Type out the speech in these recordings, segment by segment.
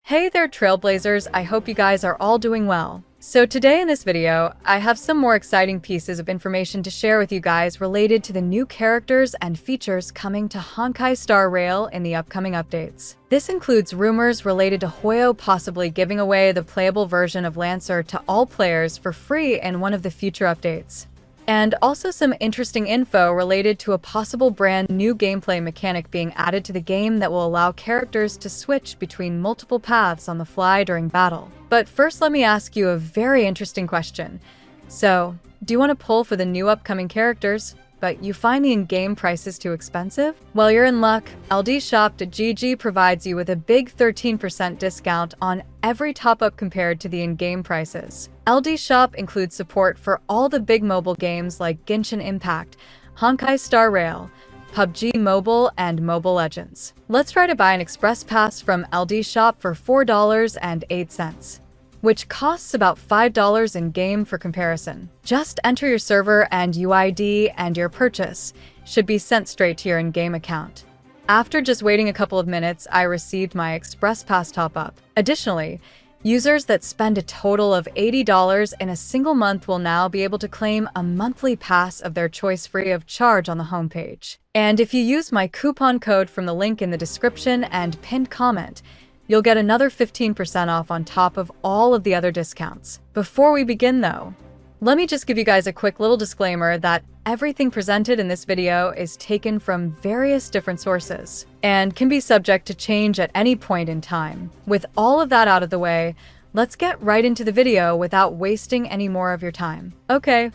Hey there, Trailblazers, I hope you guys are all doing well. So today in this video, I have some more exciting pieces of information to share with you guys related to the new characters and features coming to Honkai Star Rail in the upcoming updates. This includes rumors related to Hoyo possibly giving away the playable version of Lancer to all players for free in one of the future updates. And also some interesting info related to a possible brand new gameplay mechanic being added to the game that will allow characters to switch between multiple paths on the fly during battle. But first, let me ask you a very interesting question. So, do you want to pull for the new upcoming characters, but you find the in-game prices too expensive? Well, you're in luck. LDShop.gg provides you with a big 13% discount on every top-up compared to the in-game prices. LD Shop includes support for all the big mobile games like Genshin Impact, Honkai Star Rail, PUBG Mobile, and Mobile Legends. Let's try to buy an express pass from LD Shop for $4.08, which costs about $5 in-game for comparison. Just enter your server and UID and your purchase should be sent straight to your in-game account. After just waiting a couple of minutes, I received my express pass top-up. Additionally, users that spend a total of $80 in a single month will now be able to claim a monthly pass of their choice free of charge on the homepage. And if you use my coupon code from the link in the description and pinned comment, you'll get another 15% off on top of all of the other discounts. Before we begin though, let me just give you guys a quick little disclaimer that everything presented in this video is taken from various different sources and can be subject to change at any point in time. With all of that out of the way, let's get right into the video without wasting any more of your time. Okay,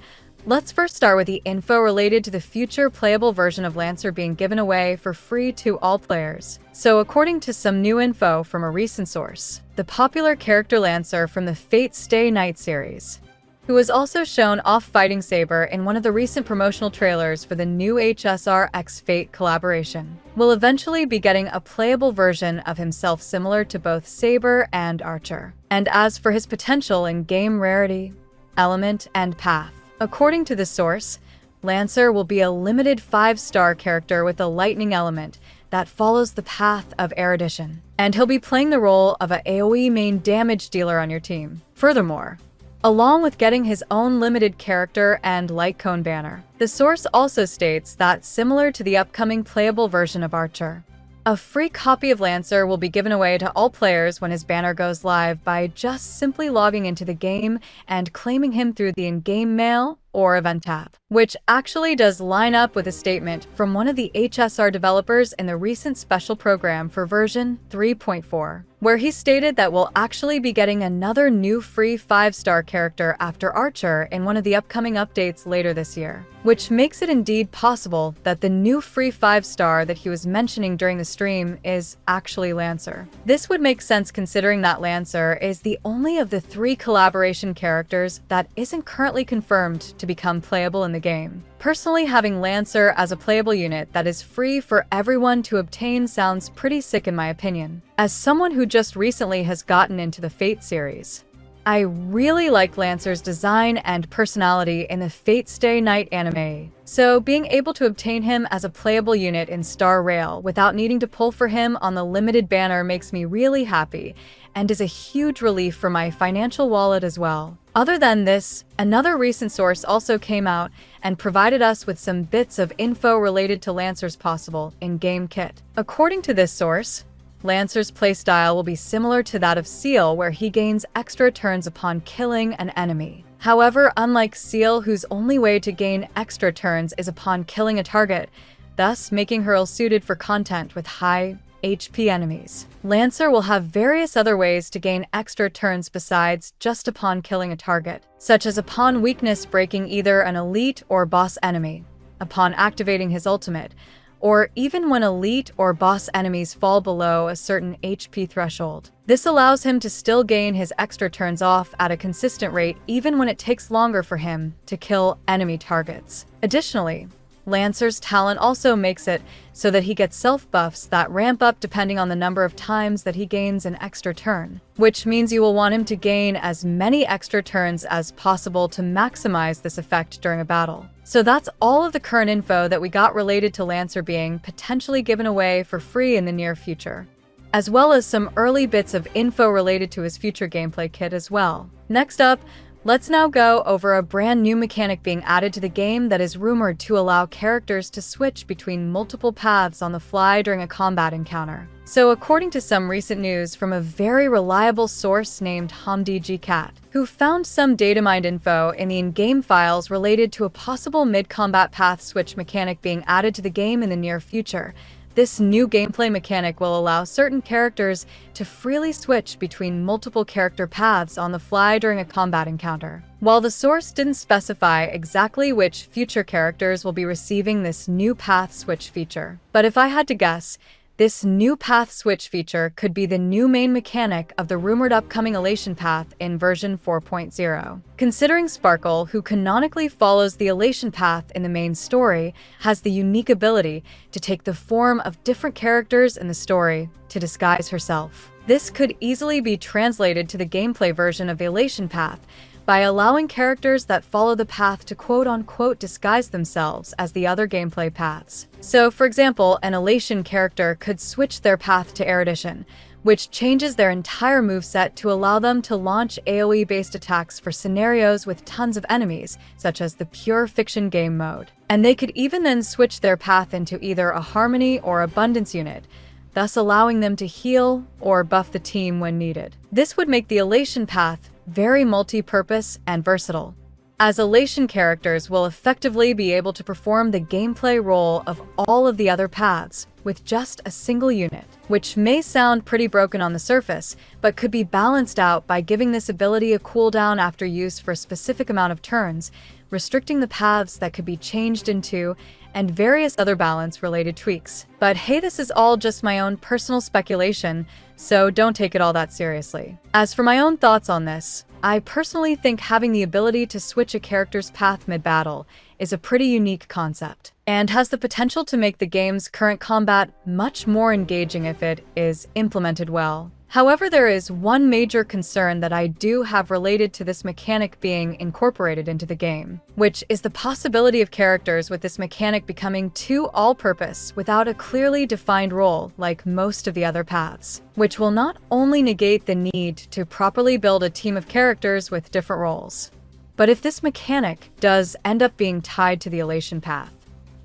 let's first start with the info related to the future playable version of Lancer being given away for free to all players. So according to some new info from a recent source, the popular character Lancer from the Fate Stay Night series, who was also shown off fighting Saber in one of the recent promotional trailers for the new HSR X Fate collaboration, will eventually be getting a playable version of himself similar to both Saber and Archer. And as for his potential in game rarity, element, and path, according to the source, Lancer will be a limited 5-star character with a lightning element that follows the path of erudition, and he'll be playing the role of a AoE main damage dealer on your team. Furthermore, along with getting his own limited character and light cone banner, the source also states that, similar to the upcoming playable version of Archer, a free copy of Lancer will be given away to all players when his banner goes live by just simply logging into the game and claiming him through the in-game mail or event tab, which actually does line up with a statement from one of the HSR developers in the recent special program for version 3.4, where he stated that we'll actually be getting another new free 5-star character after Archer in one of the upcoming updates later this year, which makes it indeed possible that the new free 5-star that he was mentioning during the stream is actually Lancer. This would make sense considering that Lancer is the only of the 3 collaboration characters that isn't currently confirmed to become playable in the game. Personally, having Lancer as a playable unit that is free for everyone to obtain sounds pretty sick in my opinion. As someone who just recently has gotten into the Fate series, I really like Lancer's design and personality in the Fate Stay Night anime. So being able to obtain him as a playable unit in Star Rail without needing to pull for him on the limited banner makes me really happy and is a huge relief for my financial wallet as well. Other than this, another recent source also came out and provided us with some bits of info related to Lancer's possible in-game kit. According to this source, Lancer's playstyle will be similar to that of Seal, where he gains extra turns upon killing an enemy. However, unlike Seal, whose only way to gain extra turns is upon killing a target, thus making her ill-suited for content with high HP enemies, Lancer will have various other ways to gain extra turns besides just upon killing a target, such as upon weakness breaking either an elite or boss enemy, upon activating his ultimate, or even when elite or boss enemies fall below a certain HP threshold. This allows him to still gain his extra turns off at a consistent rate even when it takes longer for him to kill enemy targets. Additionally, Lancer's talent also makes it so that he gets self-buffs that ramp up depending on the number of times that he gains an extra turn, which means you will want him to gain as many extra turns as possible to maximize this effect during a battle. So that's all of the current info that we got related to Lancer being potentially given away for free in the near future. as well as some early bits of info related to his future gameplay kit as well. Next up, let's now go over a brand new mechanic being added to the game that is rumored to allow characters to switch between multiple paths on the fly during a combat encounter. So according to some recent news from a very reliable source named HomDGCat, who found some data mined info in the in-game files related to a possible mid-combat path switch mechanic being added to the game in the near future, this new gameplay mechanic will allow certain characters to freely switch between multiple character paths on the fly during a combat encounter. While the source didn't specify exactly which future characters will be receiving this new path switch feature, but if I had to guess, this new path switch feature could be the new main mechanic of the rumored upcoming Elation path in version 4.0. Considering Sparkle, who canonically follows the Elation path in the main story, has the unique ability to take the form of different characters in the story to disguise herself. This could easily be translated to the gameplay version of the Elation path, by allowing characters that follow the path to quote-unquote disguise themselves as the other gameplay paths. So, for example, an Elation character could switch their path to Erudition, which changes their entire moveset to allow them to launch AoE-based attacks for scenarios with tons of enemies, such as the pure fiction game mode. And they could even then switch their path into either a Harmony or Abundance unit, thus allowing them to heal or buff the team when needed. This would make the Elation path very multi-purpose and versatile, as Elation characters will effectively be able to perform the gameplay role of all of the other paths with just a single unit, which may sound pretty broken on the surface, but could be balanced out by giving this ability a cooldown after use for a specific amount of turns, restricting the paths that could be changed into, and various other balance-related tweaks. But hey, this is all just my own personal speculation, so don't take it all that seriously. As for my own thoughts on this, I personally think having the ability to switch a character's path mid-battle is a pretty unique concept, and has the potential to make the game's current combat much more engaging if it is implemented well. However, there is one major concern that I do have related to this mechanic being incorporated into the game, which is the possibility of characters with this mechanic becoming too all-purpose without a clearly defined role like most of the other paths, which will not only negate the need to properly build a team of characters with different roles, but if this mechanic does end up being tied to the Elation path,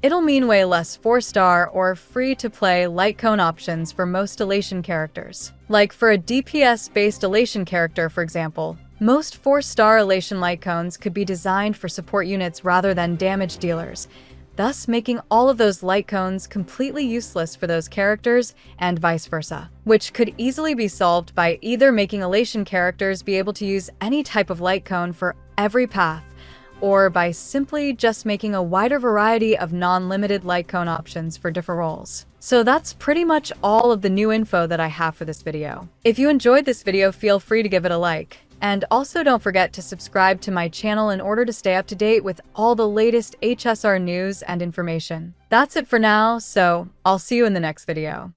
it'll mean way less 4-star or free-to-play light cone options for most Elation characters. Like for a DPS-based Elation character, for example, most 4-star Elation light cones could be designed for support units rather than damage dealers, thus making all of those light cones completely useless for those characters and vice versa, which could easily be solved by either making Elation characters be able to use any type of light cone for every path, or by simply just making a wider variety of non-limited light cone options for different roles. So that's pretty much all of the new info that I have for this video. If you enjoyed this video, feel free to give it a like. And also don't forget to subscribe to my channel in order to stay up to date with all the latest HSR news and information. That's it for now, so I'll see you in the next video.